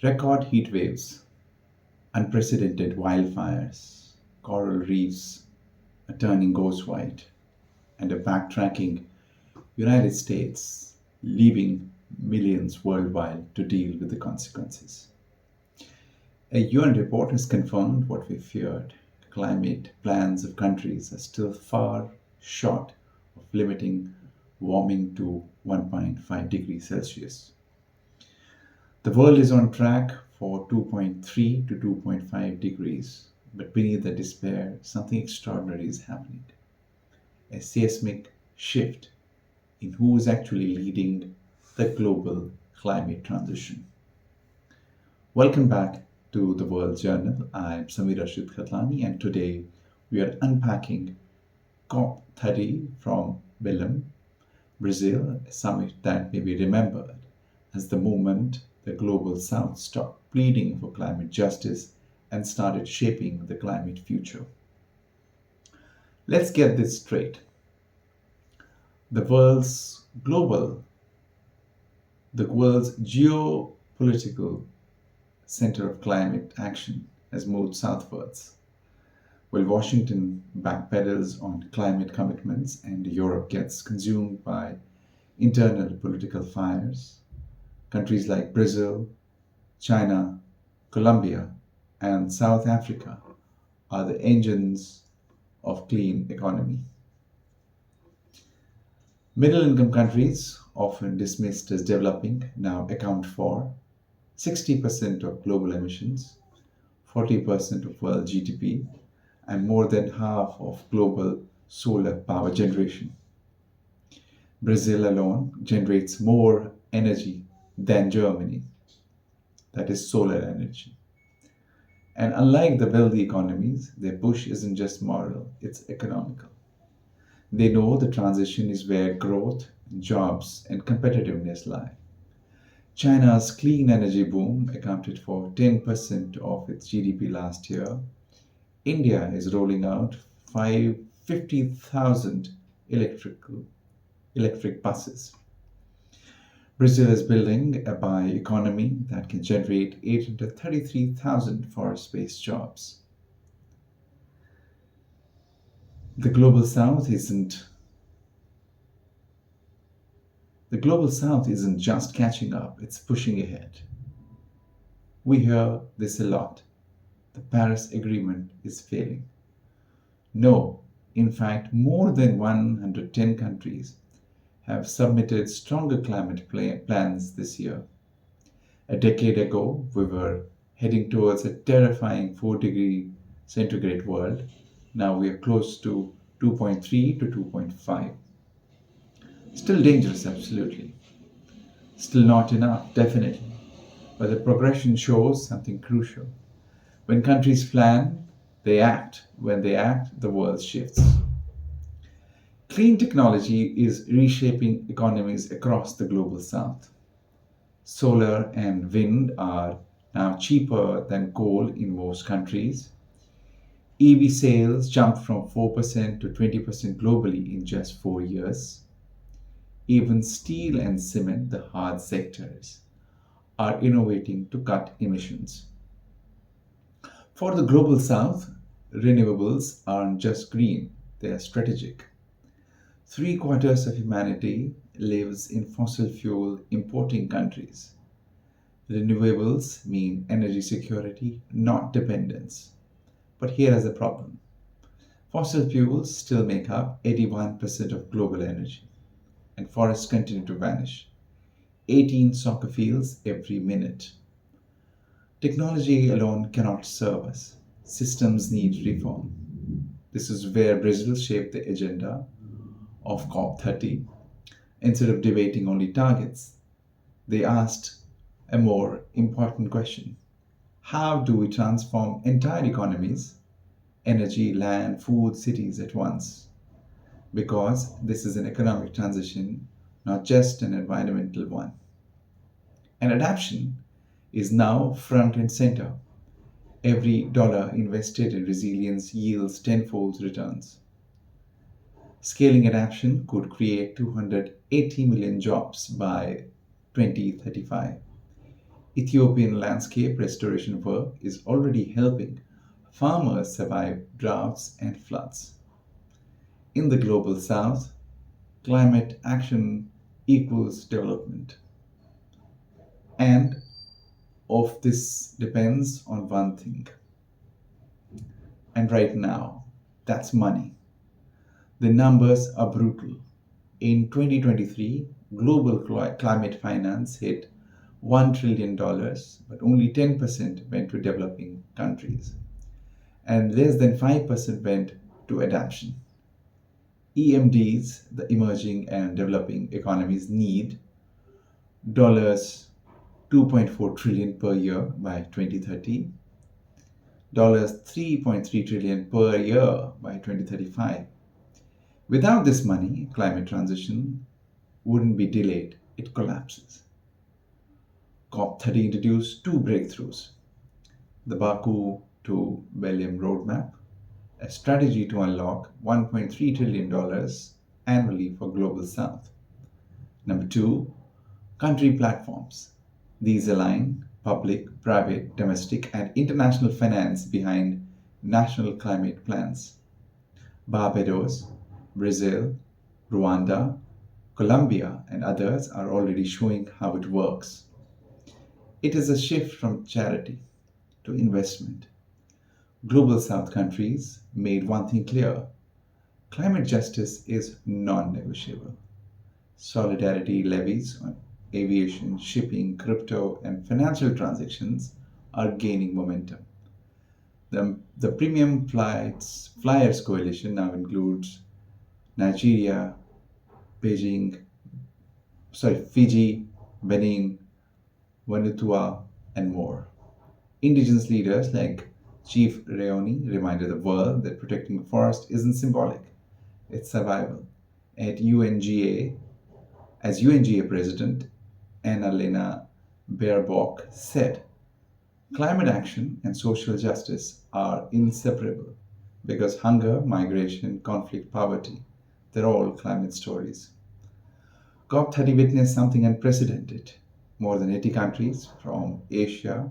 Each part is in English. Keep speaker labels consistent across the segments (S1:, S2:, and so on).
S1: Record heat waves, unprecedented wildfires, coral reefs are turning ghost white, and a backtracking United States leaving millions worldwide to deal with the consequences. A UN report has confirmed what we feared. Climate plans of countries are still far short of limiting warming to 1.5 degrees Celsius. The world is on track for 2.3 to 2.5 degrees, but beneath the despair, something extraordinary is happening. A seismic shift in who is actually leading the global climate transition. Welcome back to the World Journal. I'm Arshad Khatlani, and today we are unpacking COP30 from Belém, Brazil, a summit that may be remembered as the moment the global south stopped pleading for climate justice and started shaping the climate future. Let's get this straight. The global, the world's geopolitical center of climate action has moved southwards, while Washington backpedals on climate commitments and Europe gets consumed by internal political fires. Countries like Brazil, China, Colombia, and South Africa are the engines of clean economy. Middle income countries, often dismissed as developing, now account for 60% of global emissions, 40% of world GDP, and more than half of global solar power generation. Brazil alone generates more energy than Germany, that is solar energy. And unlike the wealthy economies, their push isn't just moral, it's economical. They know the transition is where growth, jobs, and competitiveness lie. China's clean energy boom accounted for 10% of its GDP last year. India is rolling out 50,000 electric buses. Brazil is building a bioeconomy that can generate 833,000 forest-based jobs. The global south isn't the global south isn't just catching up, it's pushing ahead. We hear this a lot. The Paris Agreement is failing. No, in fact, more than 110 countries have submitted stronger climate plans this year. A decade ago, we were heading towards a terrifying 4-degree centigrade world. Now we are close to 2.3 to 2.5. Still dangerous, absolutely. Still not enough, definitely. But the progression shows something crucial. When countries plan, they act. When they act, the world shifts. Clean technology is reshaping economies across the global south. Solar and wind are now cheaper than coal in most countries. EV sales jumped from 4% to 20% globally in just 4 years. Even steel and cement, the hard sectors, are innovating to cut emissions. For the global south, renewables aren't just green, they are strategic. Three-quarters of humanity lives in fossil fuel importing countries. Renewables mean energy security, not dependence. But here is the problem. Fossil fuels still make up 81% of global energy, and forests continue to vanish. 18 soccer fields every minute. Technology alone cannot serve us. Systems need reform. This is where Brazil shaped the agenda of COP30. Instead of debating only targets, they asked a more important question. How do we transform entire economies, energy, land, food, cities at once? Because this is an economic transition, not just an environmental one. And adaptation is now front and center. Every dollar invested in resilience yields tenfold returns. Scaling adaptation could create 280 million jobs by 2035. Ethiopian landscape restoration work is already helping farmers survive droughts and floods. In the global south, climate action equals development. And of this depends on one thing. And right now, that's money. The numbers are brutal. In 2023, global climate finance hit $1 trillion, but only 10% went to developing countries, and less than 5% went to adaptation. EMDs, the emerging and developing economies, need dollars 2.4 trillion per year by 2030, dollars 3.3 trillion per year by 2035. Without this money, climate transition wouldn't be delayed, it collapses. COP30 introduced two breakthroughs: the Baku to Belém roadmap, a strategy to unlock $1.3 trillion annually for Global South. Number two, country platforms. These align public, private, domestic, and international finance behind national climate plans. Barbados, Brazil, Rwanda, Colombia, and others are already showing how it works. It is a shift from charity to investment. Global South countries made one thing clear: climate justice is non negotiable. Solidarity levies on aviation, shipping, crypto, and financial transactions are gaining momentum. The Premium Flyers Coalition now includes Nigeria, Beijing, Fiji, Benin, Vanuatu, and more. Indigenous leaders like Chief Reoni reminded the world that protecting the forest isn't symbolic, it's survival. At UNGA, as UNGA President Annalena Baerbock said, climate action and social justice are inseparable because hunger, migration, conflict, poverty, they're all climate stories. COP30 witnessed something unprecedented. More than 80 countries from Asia,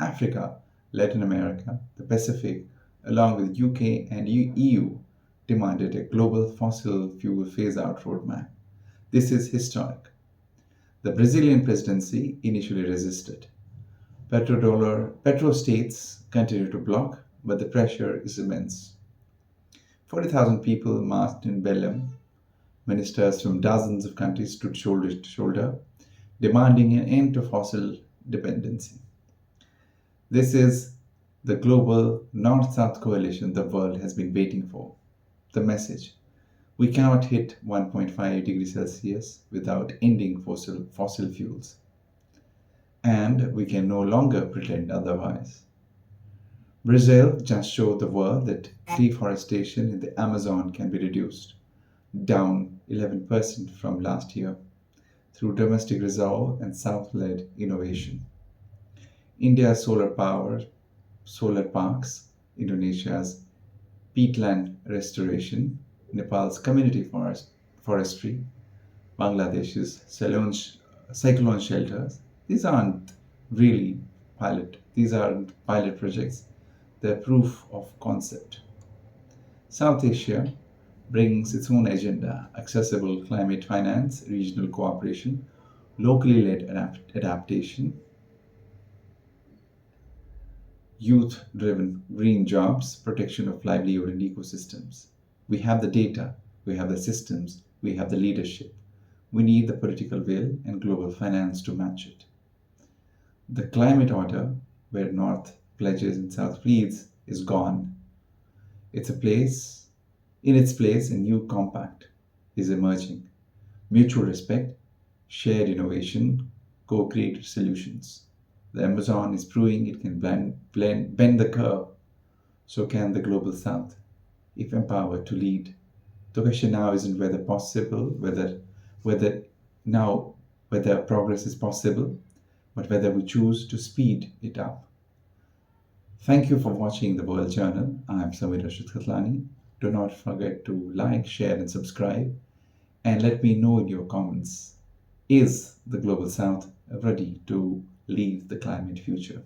S1: Africa, Latin America, the Pacific, along with UK and EU, demanded a global fossil fuel phase out roadmap. This is historic. The Brazilian presidency initially resisted. Petrostates continue to block, but the pressure is immense. 40,000 people marched in Belém. Ministers from dozens of countries stood shoulder to shoulder, demanding an end to fossil dependency. This is the global North South coalition the world has been waiting for. The message: we cannot hit 1.5 degrees Celsius without ending fossil fuels. And we can no longer pretend otherwise. Brazil just showed the world that deforestation in the Amazon can be reduced, down 11% from last year, through domestic resolve and South-led innovation. India's solar parks, Indonesia's peatland restoration, Nepal's community forestry, Bangladesh's cyclone shelters. These aren't pilot projects. They're proof of concept. South Asia brings its own agenda: accessible climate finance, regional cooperation, locally led adaptation, youth driven green jobs, protection of livelihood and ecosystems. We have the data, we have the systems, we have the leadership. We need the political will and global finance to match it. The climate order, where North pledges and South pleads, is gone. In its place, a new compact is emerging: mutual respect, shared innovation, co created solutions. The Amazon is proving it can bend the curve. So can the global south, if empowered to lead. The question now isn't whether progress is possible, but whether we choose to speed it up. Thank you for watching the World Journal. I'm Arshad Khatlani. Do not forget to like, share, and subscribe. And let me know in your comments: is the Global South ready to leave the climate future.